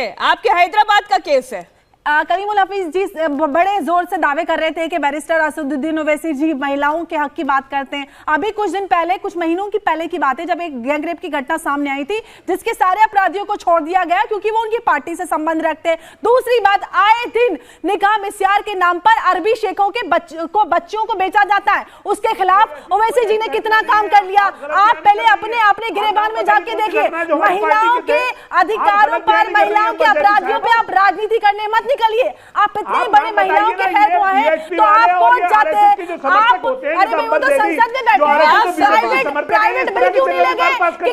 पूछिए, आपके हैदराबाद का केस है। कलीमुल हफीज जी बड़े जोर से दावे कर रहे थे कि बैरिस्टर असदुद्दीन ओवैसी जी महिलाओं के हक की बात करते हैं। अभी कुछ दिन पहले, कुछ महीनों की पहले की बात है, जब एक गैंग रेप की घटना सामने आई थी जिसके सारे अपराधियों को छोड़ दिया गया क्योंकि वो उनकी पार्टी से संबंध रखते हैं। दूसरी बात, आए दिन निकाह मिस्यार के नाम पर अरबी शेखों के बच्चों को बेचा जाता है, उसके खिलाफ ओवैसी जी ने कितना काम कर लिया। आप पहले अपने गिरेबान में जाके देखिए, महिलाओं के अधिकारों पर, महिलाओं के अपराधियों पर आप राजनीति करने मत निकलिए। आप इतने बड़े महिलाओं के खैर हुआ है तो आप पहुंच जाते हैं। आप अरे भाई वो तो संसद में बैठे हैं, प्राइवेट बिल क्यों नहीं लगे कि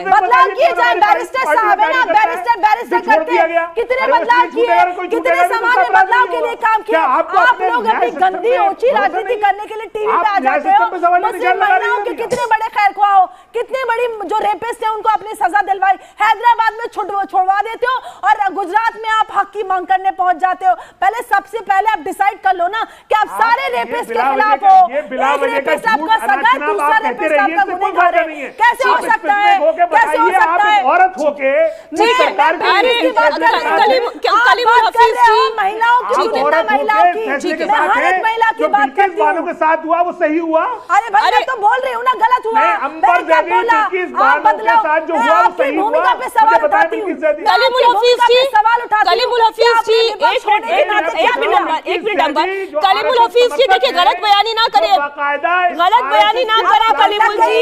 बदलाव किए जाए। बैरिस्टर साहब है ना, बैरिस्टर करते हैं, कितने बदलाव किए, कितने समाज में बदलाव के लिए काम किया। आप लोग अपनी गंदी ओछी राजनीति करने के लिए टीवी पे आ जाते हो। मुस्लिम महिलाओं के कितने बड़े खैर खुआ हो, कितने बड़ी जो रेपिस्ट है उनको अपनी सजा दिलवाई, हैदराबाद में छोड़वा देते हो और गुजरात में आप हक की मांग करने पहुंच जाते हो। पहले सबसे पहले आप डिसाइड कर लो ना कि आप सारे रेपिस्ट के खिलाफ हो। एक रेपिस्ट आपका सगा, दूसरा रेपिस्ट आपका गुनहगार है। कैसे हो सकता है, कैसे हो सकता है? औरत होके सरकार की बात कर रहे हैं, महिलाओं की, चुनिंदा महिलाओं की, मैं हर एक महिला की बात करती हूँ। के साथ हुआ वो सही हुआ। अरे भाई मैं तो बोल रही हूँ ना, गलत हुआ। अंबर बोला आप बदलाव जो हुआ वो सही हुआ। भूमिका पे सवाल उठाती हूँ, कलीमुल हफीज जी, कलीमुल हफीज जी एक मिनट अंबर, कलीमुल हफीज जी देखिए, गलत बयानी ना करें, गलत बयानी ना करें कलीमुल जी।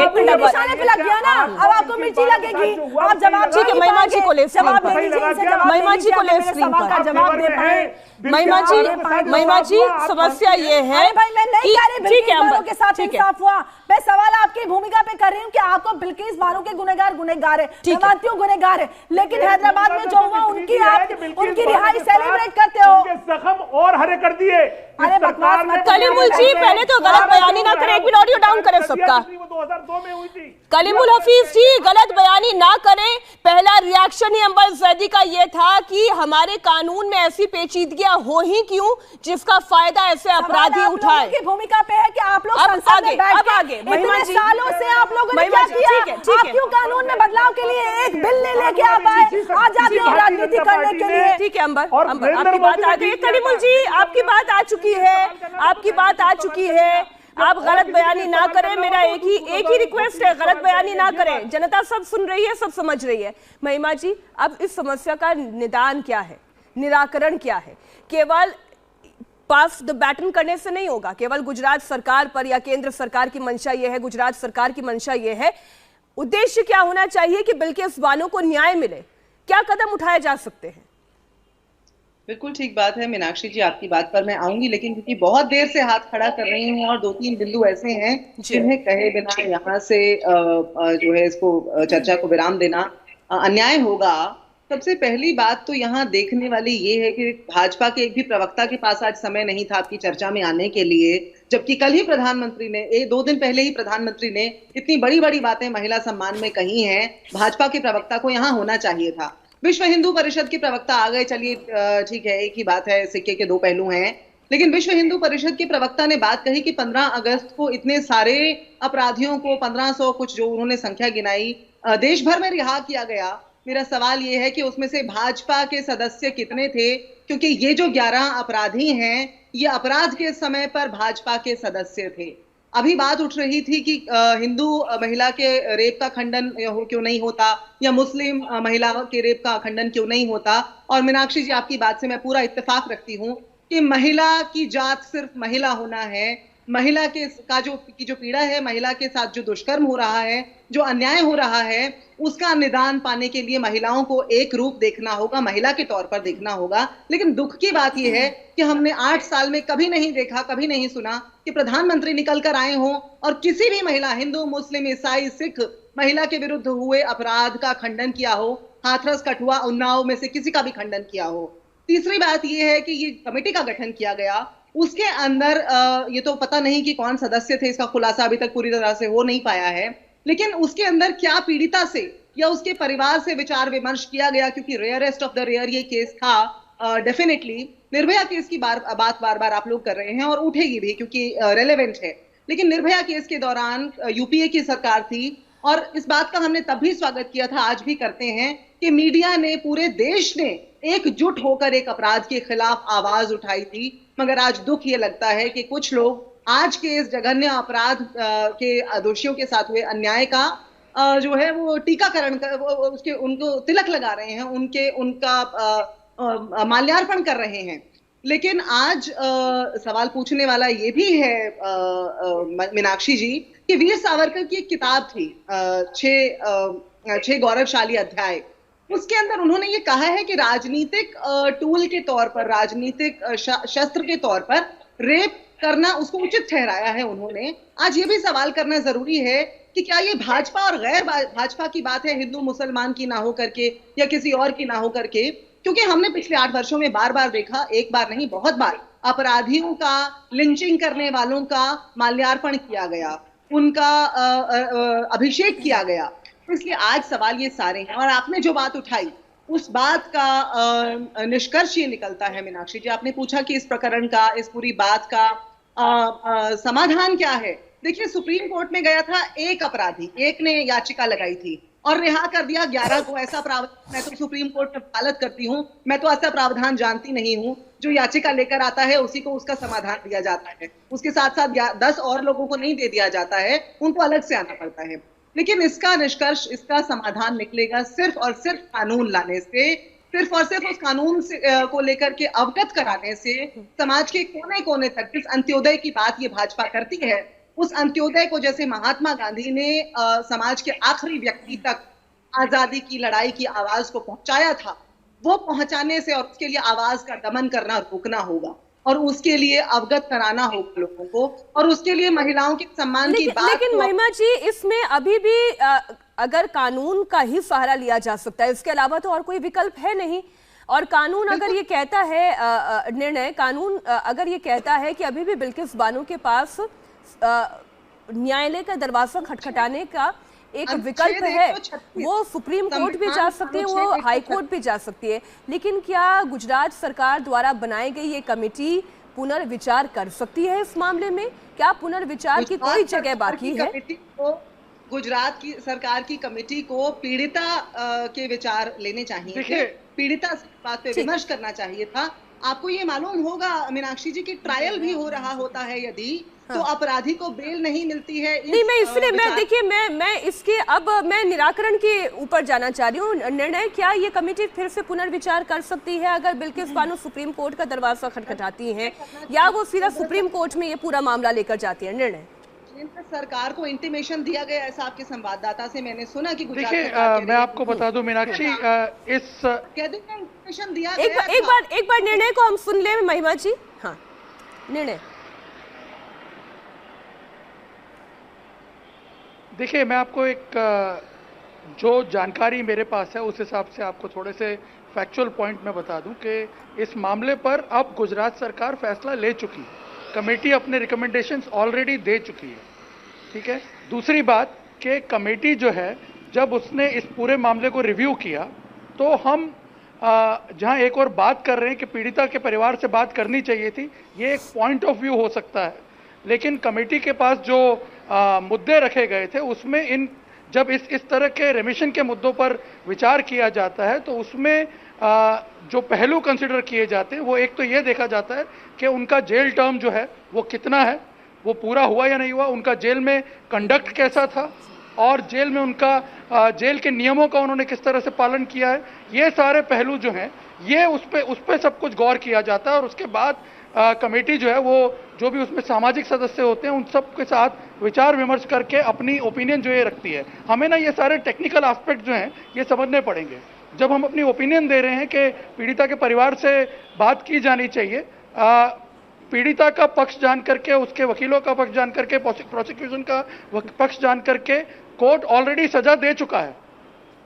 एक मिनट निशाने पे लग गया ना, अब आपको मिर्ची लगेगी। आप जवाब, ठीक है, महिमा जी को ले जवाब दे दीजिए, महिमा जी को ले सवाल का जवाब दे पाए। महिमा जी समस्या ये है कि ठीक है अंबर के साथ इंसाफ हुआ। मैं सवाल आपकी भूमिका पे कर रही हूँ कि आपको बिल्किस बानो के गुनहगार है, मैं मानती हूँ गुनहगार है, लेकिन हैदराबाद में जो हुआ उनकी रिहाई सेलिब्रेट करते हो। जख्म और हरे कर दिए। अरे बकवास मत कलीमुल जी, पहले तो गलत बयानी ना करें। एक मिनट ऑडियो डाउन करें सबका। 2002 में हुई थी। कलीमुल हफीज जी गलत बयानी ना करें। पहला रिएक्शन ही अंबर जैदी का ये था कि हमारे कानून में ऐसी पेचीदगियां हो ही क्यों जिसका फायदा ऐसे अपराधी उठाए। की भूमिका पे है कि आप लोग अब आगे महिमा जी, सालों से आप लोगों ने क्या किया? आप क्यों कानून में बदलाव के लिए एक बिल लेके आप आए? आ जाते हो राजनीति करने के लिए। ठीक है अंबर, आपकी बात आ गई। कलीमुल जी आपकी बात आ चुकी है, आपकी बात आ चुकी है। आप गलत बयानी ना करें, मेरा एक ही रिक्वेस्ट है, गलत बयानी ना करें। जनता सब सुन रही है, सब समझ रही है। महिमा जी, अब इस समस्या का निदान क्या है, निराकरण क्या है? केवल पास द बैटन करने से नहीं होगा। केवल गुजरात सरकार पर या केंद्र सरकार की मंशा यह है, गुजरात सरकार की मंशा यह है, उद्देश्य क्या होना चाहिए कि बिल्किस बानो को न्याय मिले? क्या कदम उठाए जा सकते हैं? बिल्कुल ठीक बात है मीनाक्षी जी, आपकी बात पर मैं आऊंगी, लेकिन क्योंकि बहुत देर से हाथ खड़ा कर रही हूँ और 2-3 बिंदु ऐसे हैं जिन्हें कहे बिना यहाँ से जो है इसको चर्चा को विराम देना अन्याय होगा। सबसे पहली बात तो यहाँ देखने वाली ये है कि भाजपा के एक भी प्रवक्ता के पास आज समय नहीं था आपकी चर्चा में आने के लिए, जबकि कल ही प्रधानमंत्री ने, 2 दिन पहले ही प्रधानमंत्री ने इतनी बड़ी बड़ी बातें महिला सम्मान में कही हैं। भाजपा के प्रवक्ता को यहाँ होना चाहिए था। विश्व हिंदू परिषद के प्रवक्ता आ गए, चलिए ठीक है, एक ही बात है, सिक्के के 2 पहलू हैं। लेकिन विश्व हिंदू परिषद के प्रवक्ता ने बात कही कि 15 अगस्त को इतने सारे अपराधियों को 1500 कुछ जो उन्होंने संख्या गिनाई देश भर में रिहा किया गया। मेरा सवाल ये है कि उसमें से भाजपा के सदस्य कितने थे? क्योंकि ये जो 11 अपराधी हैं, ये अपराध के समय पर भाजपा के सदस्य थे। अभी बात उठ रही थी कि हिंदू महिला के रेप का खंडन क्यों नहीं होता या मुस्लिम महिला के रेप का खंडन क्यों नहीं होता। और मीनाक्षी जी आपकी बात से मैं पूरा इत्तेफाक रखती हूँ कि महिला की जात सिर्फ महिला होना है। महिला के जो पीड़ा है, महिला के साथ जो दुष्कर्म हो रहा है, जो अन्याय हो रहा है, उसका निदान पाने के लिए महिलाओं को एक रूप देखना होगा, महिला के तौर पर देखना होगा। लेकिन दुख की बात यह है कि हमने 8 साल में कभी नहीं देखा, कभी नहीं सुना कि प्रधानमंत्री निकल कर आए हों और किसी भी महिला, हिंदू, मुस्लिम, ईसाई, सिख महिला के विरुद्ध हुए अपराध का खंडन किया हो। हाथरस, कठुआ, उन्नाव में से किसी का भी खंडन किया हो। तीसरी बात यह है कि ये कमेटी का गठन किया गया, उसके अंदर ये तो पता नहीं कि कौन सदस्य थे, इसका खुलासा अभी तक पूरी तरह से हो नहीं पाया है। लेकिन उसके अंदर क्या पीड़िता से या उसके परिवार से विचार विमर्श किया गया? क्योंकि रेयरेस्ट ऑफ द रेयर ये केस था। डेफिनेटली निर्भया केस की बात बार बार आप लोग कर रहे हैं और उठेगी भी क्योंकि रेलेवेंट है। लेकिन निर्भया केस के दौरान यूपीए की सरकार थी, और इस बात का हमने तब भी स्वागत किया था, आज भी करते हैं, कि मीडिया ने, पूरे देश ने एकजुट होकर एक अपराध के खिलाफ आवाज उठाई थी। मगर आज दुख ये लगता है कि कुछ लोग आज के इस जघन्य अपराध के दोषियों के साथ हुए अन्याय का जो है वो टीकाकरण उसके उनको तिलक लगा रहे हैं, उनका माल्यार्पण कर रहे हैं। लेकिन आज सवाल पूछने वाला ये भी है मीनाक्षी जी कि वीर सावरकर की एक किताब थी 6 गौरवशाली अध्याय, उसके अंदर उन्होंने ये कहा है कि राजनीतिक टूल के तौर पर, राजनीतिक शस्त्र के तौर पर रेप करना उसको उचित ठहराया है उन्होंने। आज ये भी सवाल करना जरूरी है कि क्या ये भाजपा और गैर भाजपा की बात है, हिंदू मुसलमान की ना हो करके या किसी और की ना हो करके, क्योंकि हमने पिछले 8 वर्षों में बार बार देखा, एक बार नहीं बहुत बार, अपराधियों का, लिंचिंग करने वालों का माल्यार्पण किया गया, उनका अभिषेक किया गया। इसलिए आज सवाल ये सारे हैं, और आपने जो बात उठाई उस बात का निष्कर्ष ये निकलता है मीनाक्षी जी, आपने पूछा कि इस प्रकरण का, इस पूरी बात का समाधान क्या है। देखिए, सुप्रीम कोर्ट में गया था एक अपराधी, एक ने याचिका लगाई थी और रिहा कर दिया 11 को। ऐसा प्रावधान, मैं तो सुप्रीम कोर्ट में वकालत करती हूँ, मैं तो ऐसा प्रावधान जानती नहीं हूँ। जो याचिका लेकर आता है उसी को उसका समाधान दिया जाता है, उसके साथ साथ 10 और लोगों को नहीं दे दिया जाता है, उनको अलग से आना पड़ता है। लेकिन इसका निष्कर्ष, इसका समाधान निकलेगा सिर्फ और सिर्फ कानून लाने से, सिर्फ और सिर्फ उस कानून से को लेकर के अवगत कराने से। समाज के कोने कोने तक जिस अंत्योदय की बात ये भाजपा करती है, उस अंत्योदय को, जैसे महात्मा गांधी ने समाज के आखिरी व्यक्ति तक आजादी की लड़ाई की आवाज को पहुंचाया था, वो पहुंचाने से और उसके लिए आवाज का दमन करना रोकना होगा, और उसके लिए अवगत कराना होगा लोगों को, और उसके लिए महिलाओं के सम्मान की बात। लेकिन महिमा जी, इसमें अभी भी अगर कानून का ही सहारा लिया जा सकता है, इसके अलावा तो और कोई विकल्प है नहीं। और कानून अगर ये कहता है, निर्णय कानून अगर ये कहता है कि अभी भी बिल्किस बानो के पास न्यायालय का दरवाजा खटखटाने का एक विकल्प है, वो सुप्रीम कोर्ट भी जा सकती है, वो हाई कोर्ट भी जा सकती है। लेकिन क्या गुजरात सरकार द्वारा बनाई गई ये कमेटी पुनर्विचार कर सकती है इस मामले में? क्या पुनर्विचार की कोई जगह बाकी है? गुजरात की सरकार की कमेटी को पीड़िता के विचार लेने चाहिए थे, पीड़िता से बात पे विमर्श करना चाहिए था। आपको ये मालूम होगा मीनाक्षी जी की ट्रायल भी हो रहा होता है यदि, तो अपराधी को बेल नहीं मिलती है। नहीं, मैं इसलिए देखिए मैं इसके अब मैं निराकरण के ऊपर जाना चाह रही हूँ। निर्णय, क्या ये कमेटी फिर से पुनर्विचार कर सकती है अगर बिल्किस बानो सुप्रीम कोर्ट का दरवाजा खटखटाती हैं, या वो सीधा सुप्रीम कोर्ट में ये पूरा मामला लेकर जाती है? निर्णय केंद्र सरकार को इंटीमेशन दिया गया, ऐसा आपके संवाददाता से मैंने सुना कि देखिए, मैं आपको बता दूं मीनाक्षी, इस इंटीमेशन दिया एक बार निर्णय को हम सुन ले महिमा जी। हाँ, निर्णय। देखिए, मैं आपको एक जो जानकारी मेरे पास है उस हिसाब से आपको थोड़े से फैक्चुअल पॉइंट में बता दूं कि इस मामले पर अब गुजरात सरकार फैसला ले चुकी है, कमेटी अपने रिकमेंडेशंस ऑलरेडी दे चुकी है, ठीक है। दूसरी बात कि कमेटी जो है, जब उसने इस पूरे मामले को रिव्यू किया, तो हम जहां एक और बात कर रहे हैं कि पीड़िता के परिवार से बात करनी चाहिए थी, ये एक पॉइंट ऑफ व्यू हो सकता है, लेकिन कमेटी के पास जो मुद्दे रखे गए थे उसमें जब इस तरह के रेमिशन के मुद्दों पर विचार किया जाता है तो उसमें जो पहलू कंसिडर किए जाते हैं, वो एक तो ये देखा जाता है कि उनका जेल टर्म जो है वो कितना है, वो पूरा हुआ या नहीं हुआ, उनका जेल में कंडक्ट कैसा था, और जेल में उनका जेल के नियमों का उन्होंने किस तरह से पालन किया है। ये सारे पहलू जो हैं, ये उस पे सब कुछ गौर किया जाता है, और उसके बाद कमेटी जो है वो जो भी उसमें सामाजिक सदस्य होते हैं उन सब के साथ विचार विमर्श करके अपनी ओपिनियन जो ये रखती है। हमें ना ये सारे टेक्निकल एस्पेक्ट जो हैं ये समझने पड़ेंगे जब हम अपनी ओपिनियन दे रहे हैं कि पीड़िता के परिवार से बात की जानी चाहिए। पीड़िता का पक्ष जान करके, उसके वकीलों का पक्ष जान करके, प्रोसिक्यूशन का पक्ष जान करके कोर्ट ऑलरेडी सजा दे चुका है,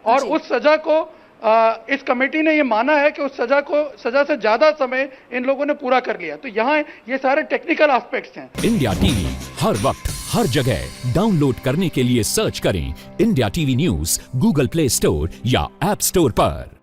और उस सजा को इस कमेटी ने ये माना है कि उस सजा से ज्यादा समय इन लोगों ने पूरा कर लिया। तो यहाँ ये सारे टेक्निकल एस्पेक्ट्स हैं। इंडिया टीवी हर वक्त हर जगह डाउनलोड करने के लिए सर्च करें India TV news Google play store या ऐप स्टोर पर।